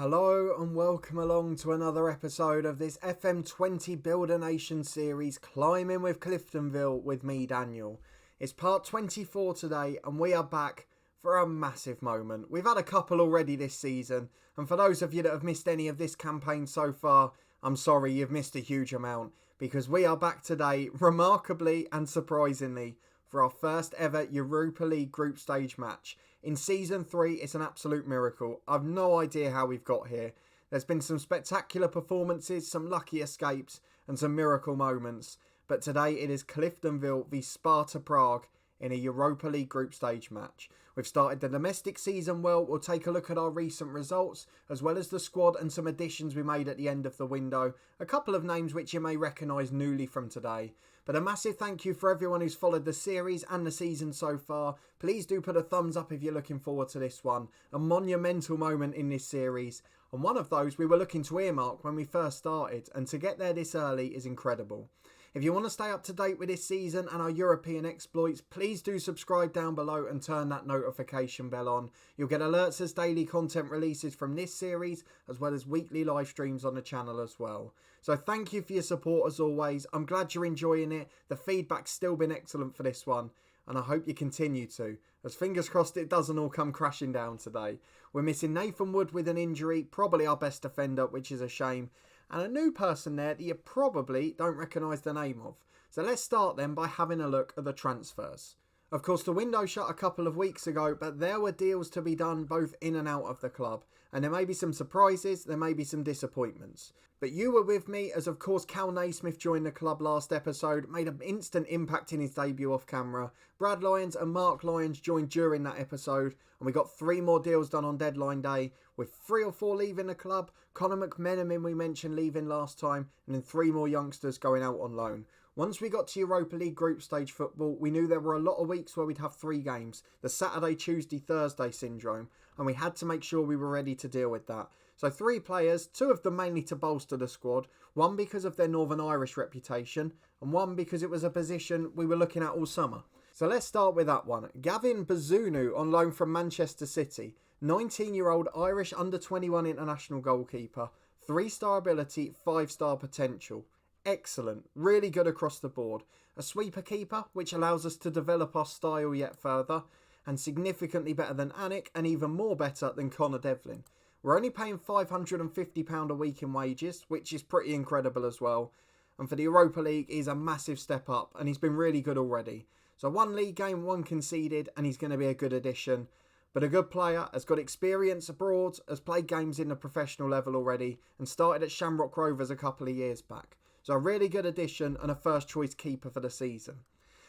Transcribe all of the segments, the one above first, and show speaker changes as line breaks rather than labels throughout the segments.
Hello and welcome along to another episode of this FM20 Build a Nation series, Climbing with Cliftonville with me, Daniel. It's part 24 today and we are back for a massive moment. We've had a couple already this season, and for those of you that have missed any of this campaign so far, I'm sorry, you've missed a huge amount, because we are back today, remarkably and surprisingly, for our first ever Europa League group stage match. In Season 3, it's an absolute miracle. I've no idea how we've got here. There's been some spectacular performances, some lucky escapes, and some miracle moments. But today it is Cliftonville v Sparta Prague in a Europa League group stage match. We've started the domestic season well. We'll take a look at our recent results, as well as the squad and some additions we made at the end of the window. A couple of names which you may recognise newly from today. But a massive thank you for everyone who's followed the series and the season so far. Please do put a thumbs up if you're looking forward to this one. A monumental moment in this series, and one of those we were looking to earmark when we first started, and to get there this early is incredible. If you want to stay up to date with this season and our European exploits, please do subscribe down below and turn that notification bell on. You'll get alerts as daily content releases from this series, as well as weekly live streams on the channel as well. So thank you for your support as always. I'm glad you're enjoying it. The feedback's still been excellent for this one, and I hope you continue to, as fingers crossed it doesn't all come crashing down today. We're missing Nathan Wood with an injury, probably our best defender, which is a shame. And a new person there that you probably don't recognise the name of. So let's start then by having a look at the transfers. Of course, the window shut a couple of weeks ago, but there were deals to be done both in and out of the club. And there may be some surprises, there may be some disappointments. But you were with me as, of course, Cal Naismith joined the club last episode, made an instant impact in his debut off camera. Brad Lyons and Mark Lyons joined during that episode, and we got 3 more deals done on deadline day, with 3 or 4 leaving the club. Conor McMenamin we mentioned leaving last time, and then 3 more youngsters going out on loan. Once we got to Europa League group stage football, we knew there were a lot of weeks where we'd have 3 games, the Saturday, Tuesday, Thursday syndrome, and we had to make sure we were ready to deal with that. So 3 players, 2 of them mainly to bolster the squad, 1 because of their Northern Irish reputation, and 1 because it was a position we were looking at all summer. So let's start with that one. Gavin Bazunu on loan from Manchester City, 19-year-old Irish under-21 international goalkeeper, 3-star ability, 5-star potential. Excellent, really good across the board. A sweeper keeper, which allows us to develop our style yet further, and significantly better than Anik, and even more better than Connor Devlin. We're only paying £550 a week in wages, which is pretty incredible as well. And for the Europa League, he's a massive step up, and he's been really good already. So 1 league game, 1 conceded, and he's going to be a good addition. But a good player, has got experience abroad, has played games in the professional level already, and started at Shamrock Rovers a couple of years back. So a really good addition and a first choice keeper for the season.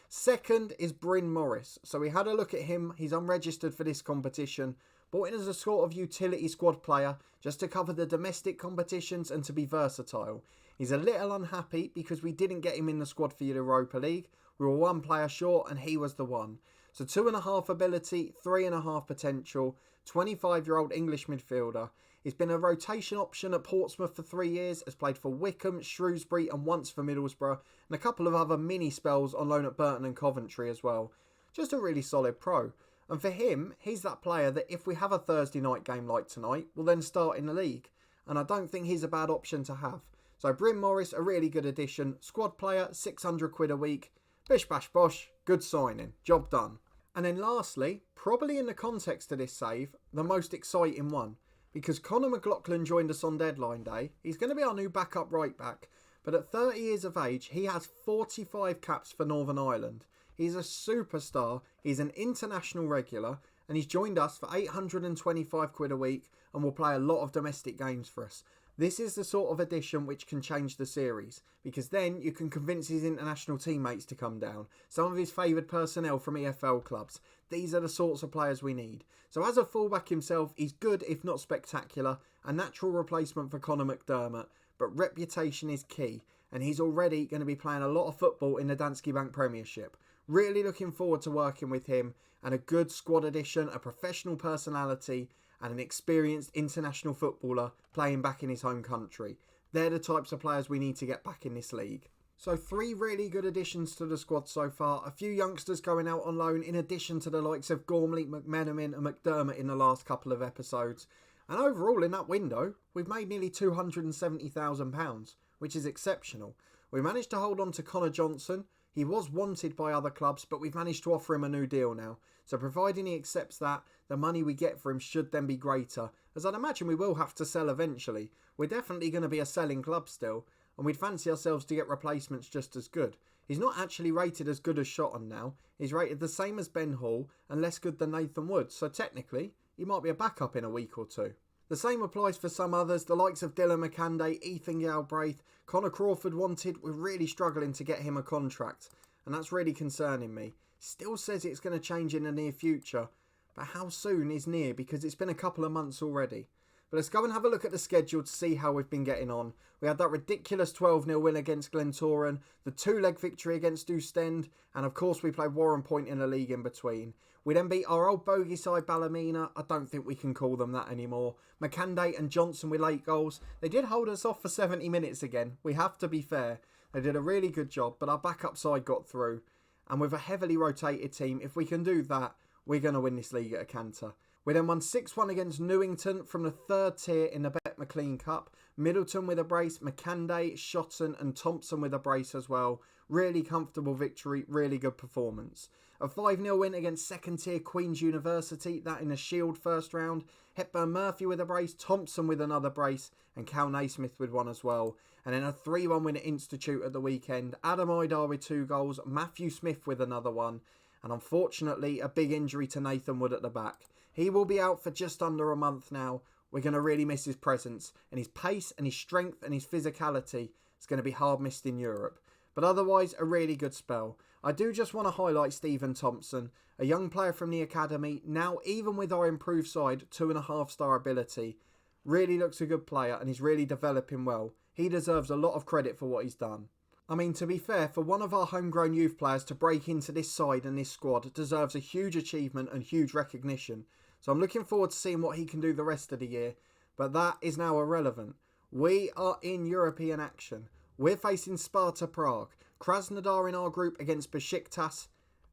Second is Bryn Morris. So we had a look at him. He's unregistered for this competition, brought in as a sort of utility squad player just to cover the domestic competitions and to be versatile. He's a little unhappy because we didn't get him in the squad for the Europa League. We were 1 player short and he was the one. So 2.5 ability, 3.5 potential, 25-year-old English midfielder. He's been a rotation option at Portsmouth for 3 years, has played for Wycombe, Shrewsbury and once for Middlesbrough, and a couple of other mini spells on loan at Burton and Coventry as well. Just a really solid pro. And for him, he's that player that if we have a Thursday night game like tonight, will then start in the league. And I don't think he's a bad option to have. So Bryn Morris, a really good addition. Squad player, £600 a week. Bish bash bosh, good signing. Job done. And then lastly, probably in the context of this save, the most exciting one. Because Conor McLaughlin joined us on deadline day. He's going to be our new backup right back. But at 30 years of age, he has 45 caps for Northern Ireland. He's a superstar, he's an international regular, and he's joined us for £825 a week and will play a lot of domestic games for us. This is the sort of addition which can change the series, because then you can convince his international teammates to come down, some of his favoured personnel from EFL clubs. These are the sorts of players we need. So as a fullback himself, he's good if not spectacular, a natural replacement for Conor McDermott, but reputation is key, and he's already going to be playing a lot of football in the Danske Bank Premiership. Really looking forward to working with him, and a good squad addition, a professional personality, and an experienced international footballer playing back in his home country. They're the types of players we need to get back in this league. So 3 really good additions to the squad so far. A few youngsters going out on loan in addition to the likes of Gormley, McMenamin and McDermott in the last couple of episodes. And overall in that window, we've made nearly £270,000, which is exceptional. We managed to hold on to Connor Johnson. He was wanted by other clubs, but we've managed to offer him a new deal now. So providing he accepts that, the money we get for him should then be greater, as I'd imagine we will have to sell eventually. We're definitely going to be a selling club still, and we'd fancy ourselves to get replacements just as good. He's not actually rated as good as Shotton now. He's rated the same as Ben Hall and less good than Nathan Wood, so technically he might be a backup in a week or two. The same applies for some others, the likes of Dylan McCanday, Ethan Galbraith, Connor Crawford wanted. We're really struggling to get him a contract, and that's really concerning me. Still says it's going to change in the near future, but how soon is near, because it's been a couple of months already. But let's go and have a look at the schedule to see how we've been getting on. We had that ridiculous 12-0 win against Glentoran, the 2-leg victory against Ostend, and of course we played Warren Point in the league in between. We then beat our old bogey side Ballymena. I don't think we can call them that anymore. McCanday and Johnson with late goals. They did hold us off for 70 minutes again. We have to be fair. They did a really good job, but our backup side got through. And with a heavily rotated team, if we can do that, we're going to win this league at a canter. We then won 6-1 against Newington from the third tier in the Bet McLean Cup. Middleton with a brace, McCanday, Shotton and Thompson with a brace as well. Really comfortable victory, really good performance. A 5-0 win against second tier Queen's University, that in the Shield first round. Hepburn Murphy with a brace, Thompson with another brace and Cal Naismith with one as well. And then a 3-1 win at Institute at the weekend. Adam Idar with 2 goals, Matthew Smith with another one. And unfortunately, a big injury to Nathan Wood at the back. He will be out for just under a month now. We're going to really miss his presence. And his pace and his strength and his physicality is going to be hard missed in Europe. But otherwise, a really good spell. I do just want to highlight Stephen Thompson, a young player from the academy. Now, even with our improved side, 2.5-star ability. Really looks a good player and he's really developing well. He deserves a lot of credit for what he's done. I mean, to be fair, for one of our homegrown youth players to break into this side and this squad deserves a huge achievement and huge recognition. So I'm looking forward to seeing what he can do the rest of the year. But that is now irrelevant. We are in European action. We're facing Sparta Prague. Krasnodar in our group against Besiktas.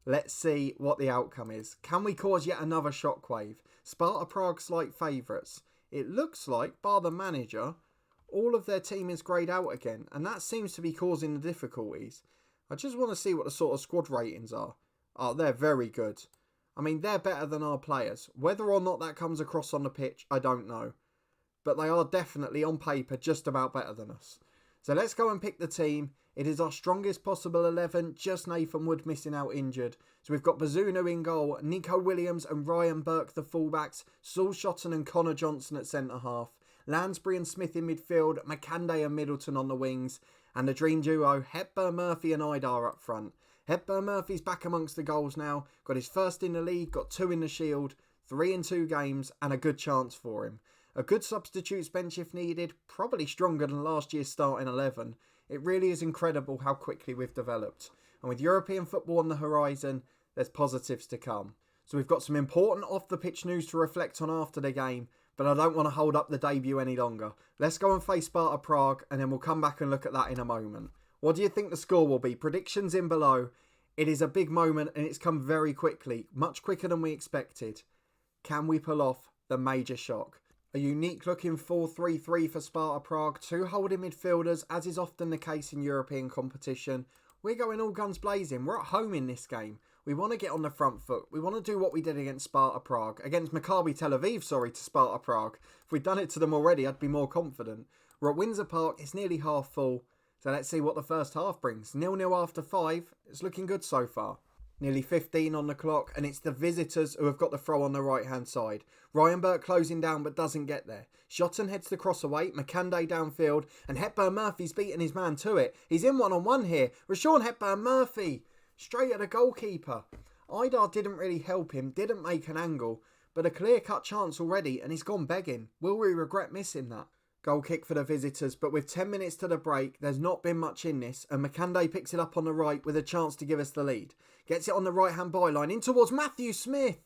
Let's see what the outcome is. Can we cause yet another shockwave? Sparta Prague slight favourites. It looks like, bar the manager, all of their team is greyed out again, and that seems to be causing the difficulties. I just want to see what the sort of squad ratings are. Oh, they're very good. I mean, they're better than our players. Whether or not that comes across on the pitch, I don't know. But they are definitely, on paper, just about better than us. So let's go and pick the team. It is our strongest possible 11, just Nathan Wood missing out injured. So we've got Bazunu in goal, Nico Williams and Ryan Burke the fullbacks, Saul Shotton and Connor Johnson at centre-half, Lansbury and Smith in midfield, McCanday and Middleton on the wings, and the dream duo, Hepburn Murphy and Idar up front. Hepburn Murphy's back amongst the goals now, got his first in the league, got 2 in the Shield, 3 in 2 games, and a good chance for him. A good substitutes bench if needed, probably stronger than last year's starting 11. It really is incredible how quickly we've developed. And with European football on the horizon, there's positives to come. So we've got some important off-the-pitch news to reflect on after the game, but I don't want to hold up the debut any longer. Let's go and face Sparta Prague, and then we'll come back and look at that in a moment. What do you think the score will be? Predictions in below. It is a big moment, and it's come very quickly, much quicker than we expected. Can we pull off the major shock? A unique-looking 4-3-3 for Sparta Prague, 2 holding midfielders, as is often the case in European competition. We're going all guns blazing. We're at home in this game. We want to get on the front foot. We want to do what we did against Sparta Prague. Against Maccabi Tel Aviv, to Sparta Prague. If we'd done it to them already, I'd be more confident. We're at Windsor Park. It's nearly half full. So let's see what the first half brings. 0-0 after 5. It's looking good so far. Nearly 15 on the clock, and it's the visitors who have got the throw on the right-hand side. Ryan Burke closing down but doesn't get there. Shotton heads the cross away, McCanday downfield, and Hepburn Murphy's beating his man to it. He's in one-on-one here. Rashawn Hepburn Murphy, straight at the goalkeeper. Idar didn't really help him, didn't make an angle, but a clear-cut chance already, and he's gone begging. Will we regret missing that? Goal kick for the visitors, but with 10 minutes to the break, there's not been much in this, and McCanday picks it up on the right with a chance to give us the lead. Gets it on the right-hand byline, in towards Matthew Smith.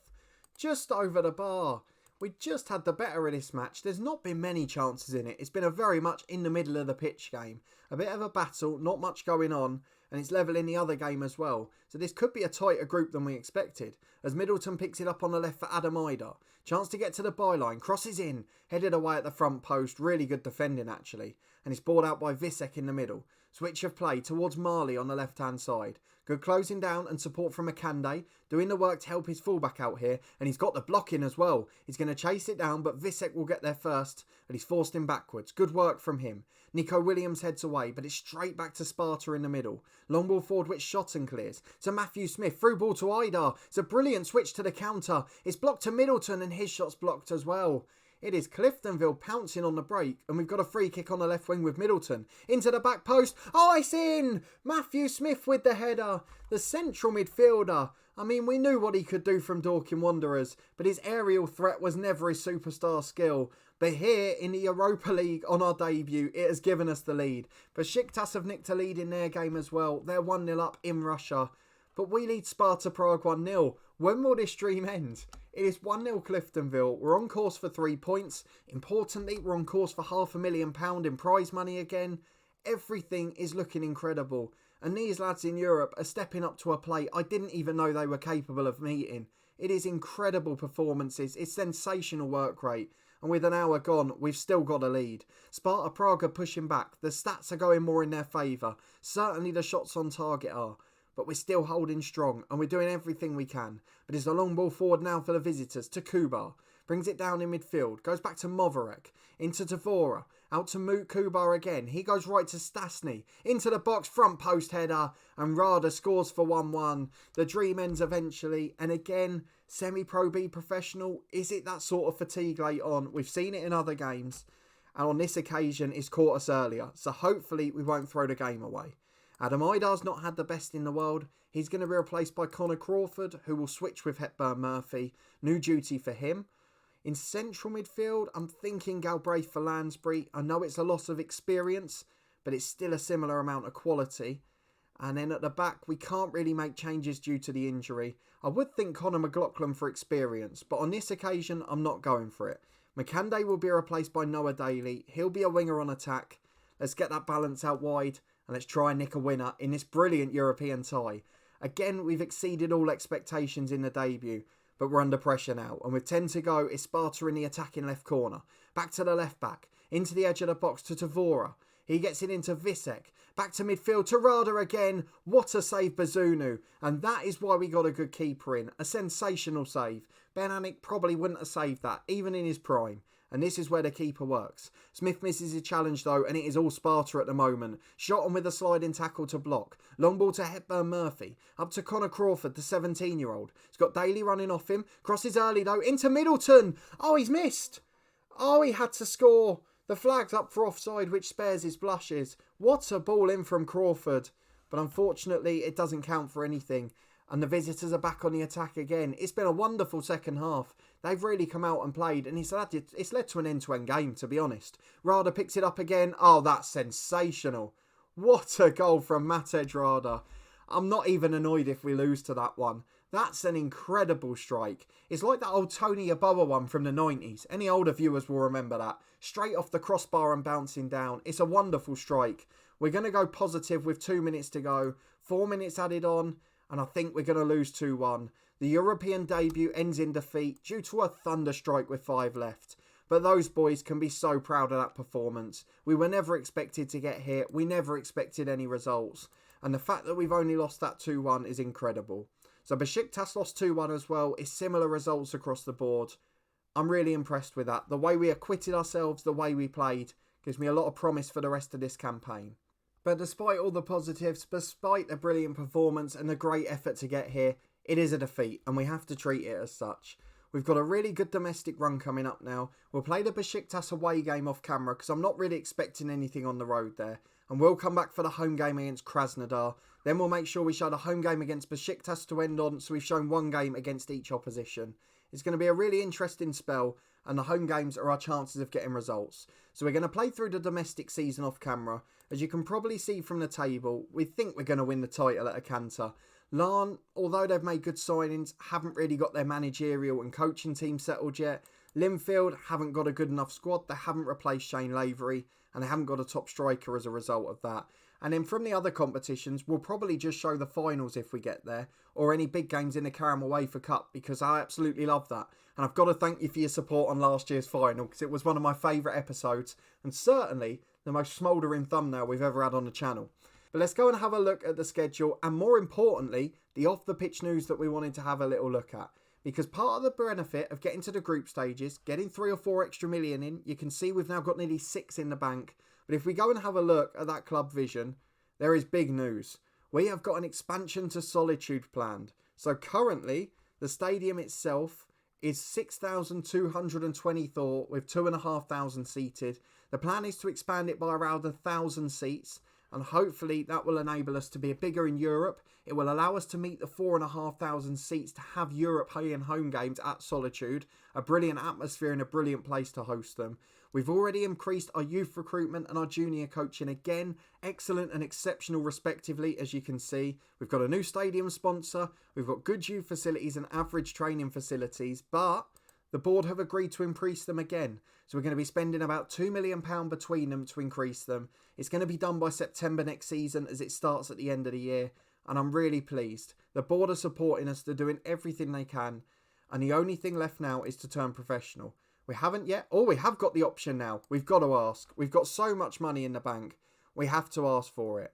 Just over the bar. We just had the better of this match. There's not been many chances in it. It's been a very much in the middle of the pitch game. A bit of a battle, not much going on, and it's level in the other game as well. So this could be a tighter group than we expected, as Middleton picks it up on the left for Adam Ida. Chance to get to the byline, crosses in, headed away at the front post. Really good defending actually. And it's balled out by Visek in the middle. Switch of play towards Marley on the left-hand side. Good closing down and support from Makande, doing the work to help his fullback out here, and he's got the blocking as well. He's going to chase it down, but Visek will get there first, and he's forced him backwards. Good work from him. Nico Williams heads away, but it's straight back to Sparta in the middle. Long ball forward which shot and clears. So Matthew Smith, through ball to Ida. It's a brilliant switch to the counter. It's blocked to Middleton, and his shot's blocked as well. It is Cliftonville pouncing on the break, and we've got a free kick on the left wing with Middleton. Into the back post. Oh, it's in! Matthew Smith with the header. The central midfielder. I mean, we knew what he could do from Dorking Wanderers, but his aerial threat was never his superstar skill. But here in the Europa League on our debut, it has given us the lead. Besiktas have nicked a lead in their game as well. They're 1-0 up in Russia. But we lead Sparta Prague 1-0. When will this stream end? It is 1-0 Cliftonville. We're on course for 3 points. Importantly, we're on course for £500,000 in prize money again. Everything is looking incredible. And these lads in Europe are stepping up to a plate I didn't even know they were capable of meeting. It is incredible performances. It's sensational work rate. And with an hour gone, we've still got a lead. Sparta Prague are pushing back. The stats are going more in their favour. Certainly the shots on target are. But we're still holding strong and we're doing everything we can. But it's a long ball forward now for the visitors to Kubar. Brings it down in midfield. Goes back to Movorek. Into Tavora. Out to Moot Kubar again. He goes right to Stasny. Into the box. Front post header. And Rada scores for 1-1. The dream ends eventually. And again, semi-pro B professional. Is it that sort of fatigue late on? We've seen it in other games. And on this occasion, it's caught us earlier. So hopefully we won't throw the game away. Adam Idar's not had the best in the world. He's going to be replaced by Connor Crawford, who will switch with Hepburn Murphy. New duty for him. In central midfield, I'm thinking Galbraith for Lansbury. I know it's a loss of experience, but it's still a similar amount of quality. And then at the back, we can't really make changes due to the injury. I would think Conor McLaughlin for experience, but on this occasion, I'm not going for it. Makande will be replaced by Noah Daly. He'll be a winger on attack. Let's get that balance out wide. And let's try and nick a winner in this brilliant European tie. Again, we've exceeded all expectations in the debut, but we're under pressure now. And with 10 to go, it's Sparta in the attacking left corner. Back to the left back. Into the edge of the box to Tavora. He gets it into Visek. Back to midfield to Rada again. What a save, Bazunu. And that is why we got a good keeper in. A sensational save. Ben Anik probably wouldn't have saved that, even in his prime. And this is where the keeper works. Smith misses his challenge though, and it is all Sparta at the moment. Shot on with a sliding tackle to block. Long ball to Hepburn Murphy. Up to Connor Crawford, the 17-year-old. He's got Daly running off him. Crosses early though, into Middleton. Oh, he's missed. Oh, he had to score. The flag's up for offside, which spares his blushes. What a ball in from Crawford. But unfortunately, it doesn't count for anything. And the visitors are back on the attack again. It's been a wonderful second half. They've really come out and played, and it's led to an end-to-end game, to be honest. Rada picks it up again. Oh, that's sensational. What a goal from Matej Rada. I'm not even annoyed if we lose to that one. That's an incredible strike. It's like that old Tony Yeboah one from the 90s. Any older viewers will remember that. Straight off the crossbar and bouncing down. It's a wonderful strike. We're going to go positive with 2 minutes to go. 4 minutes added on. And I think we're going to lose 2-1. The European debut ends in defeat due to a thunderstrike with 5 left. But those boys can be so proud of that performance. We were never expected to get here. We never expected any results. And the fact that we've only lost that 2-1 is incredible. So Besiktas lost 2-1 as well. It's similar results across the board. I'm really impressed with that. The way we acquitted ourselves, the way we played, gives me a lot of promise for the rest of this campaign. But despite all the positives, despite the brilliant performance and the great effort to get here, it is a defeat and we have to treat it as such. We've got a really good domestic run coming up now. We'll play the Besiktas away game off camera because I'm not really expecting anything on the road there. And we'll come back for the home game against Krasnodar. Then we'll make sure we show the home game against Besiktas to end on, so we've shown one game against each opposition. It's going to be a really interesting spell, and the home games are our chances of getting results. So we're going to play through the domestic season off camera. As you can probably see from the table, we think we're going to win the title at a canter. Larn, although they've made good signings, haven't really got their managerial and coaching team settled yet. Linfield haven't got a good enough squad. They haven't replaced Shane Lavery, and they haven't got a top striker as a result of that. And then from the other competitions, we'll probably just show the finals if we get there, or any big games in the Carramel Wafer Cup, because I absolutely love that. And I've got to thank you for your support on last year's final, because it was one of my favourite episodes, and certainly the most smouldering thumbnail we've ever had on the channel. But let's go and have a look at the schedule, and more importantly, the off-the-pitch news that we wanted to have a little look at. Because part of the benefit of getting to the group stages, getting 3 or 4 extra million in, you can see we've now got nearly 6 in the bank. But if we go and have a look at that club vision, there is big news. We have got an expansion to Solitude planned. So currently, the stadium itself is 6,220 thought with 2,500 seated. The plan is to expand it by around 1,000 seats. And hopefully that will enable us to be bigger in Europe. It will allow us to meet the 4,500 seats to have European home games at Solitude. A brilliant atmosphere and a brilliant place to host them. We've already increased our youth recruitment and our junior coaching again. Excellent and exceptional respectively, as you can see. We've got a new stadium sponsor. We've got good youth facilities and average training facilities. But the board have agreed to increase them again. So we're going to be spending about £2 million between them to increase them. It's going to be done by September next season as it starts at the end of the year. And I'm really pleased. The board are supporting us. They're doing everything they can. And the only thing left now is to turn professional. We haven't yet. Oh, we have got the option now. We've got to ask. We've got so much money in the bank. We have to ask for it.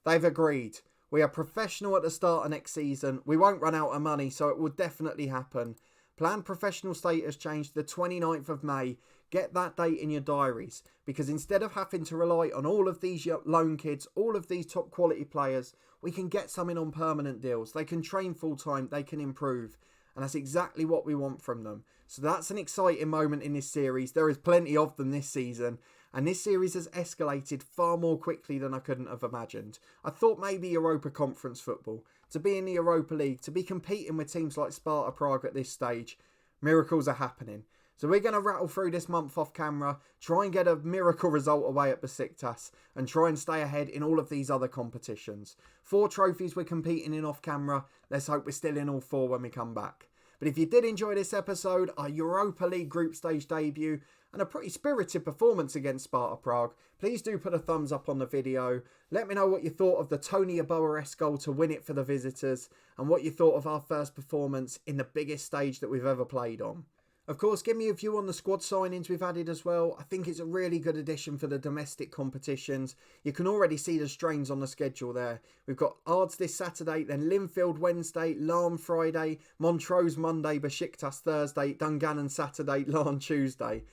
They've agreed. We are professional at the start of next season. We won't run out of money, so it will definitely happen. Planned professional status change to the 29th of May. Get that date in your diaries, because instead of having to rely on all of these loan kids, all of these top quality players, we can get some in on permanent deals. They can train full time, they can improve, and that's exactly what we want from them. So that's an exciting moment in this series. There is plenty of them this season, and this series has escalated far more quickly than I couldn't have imagined. I thought maybe Europa Conference football, to be in the Europa League, to be competing with teams like Sparta Prague at this stage, miracles are happening. So we're going to rattle through this month off camera, try and get a miracle result away at Besiktas, and try and stay ahead in all of these other competitions. 4 trophies we're competing in off camera. Let's hope we're still in all 4 when we come back. But if you did enjoy this episode, our Europa League group stage debut, and a pretty spirited performance against Sparta Prague, please do put a thumbs up on the video. Let me know what you thought of the Tony Yeboah-esque goal to win it for the visitors, and what you thought of our first performance in the biggest stage that we've ever played on. Of course, give me a view on the squad signings we've added as well. I think it's a really good addition for the domestic competitions. You can already see the strains on the schedule there. We've got Ards this Saturday, then Linfield Wednesday, Larne Friday, Montrose Monday, Besiktas Thursday, Dungannon Saturday, Larne Tuesday.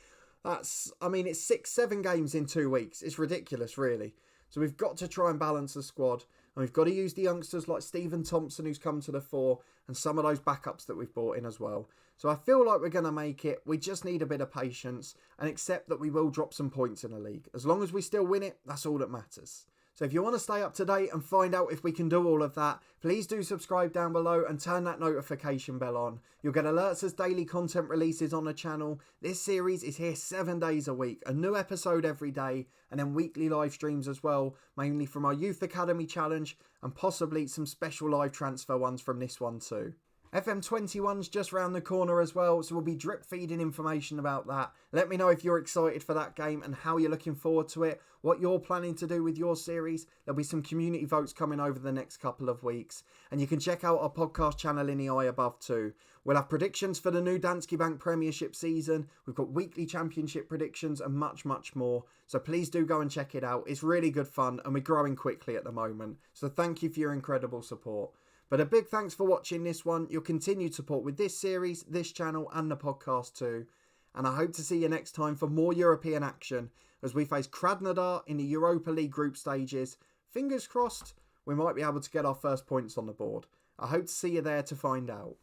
It's 6-7 games in 2 weeks. It's ridiculous, really. So we've got to try and balance the squad. And we've got to use the youngsters like Stephen Thompson, who's come to the fore, and some of those backups that we've brought in as well. So I feel like we're going to make it. We just need a bit of patience and accept that we will drop some points in the league. As long as we still win it, that's all that matters. So if you want to stay up to date and find out if we can do all of that, please do subscribe down below and turn that notification bell on. You'll get alerts as daily content releases on the channel. This series is here 7 days a week, a new episode every day, and then weekly live streams as well, mainly from our Youth Academy Challenge and possibly some special live transfer ones from this one too. FM21's just round the corner as well, so we'll be drip feeding information about that. Let me know if you're excited for that game and how you're looking forward to it, what you're planning to do with your series. There'll be some community votes coming over the next couple of weeks, and you can check out our podcast channel in the eye above too. We'll have predictions for the new Danske Bank Premiership season. We've got weekly championship predictions and much, much more. So please do go and check it out. It's really good fun and we're growing quickly at the moment. So thank you for your incredible support. But a big thanks for watching this one. Your continued support with this series, this channel and the podcast too. And I hope to see you next time for more European action as we face Krasnodar in the Europa League group stages. Fingers crossed, we might be able to get our first points on the board. I hope to see you there to find out.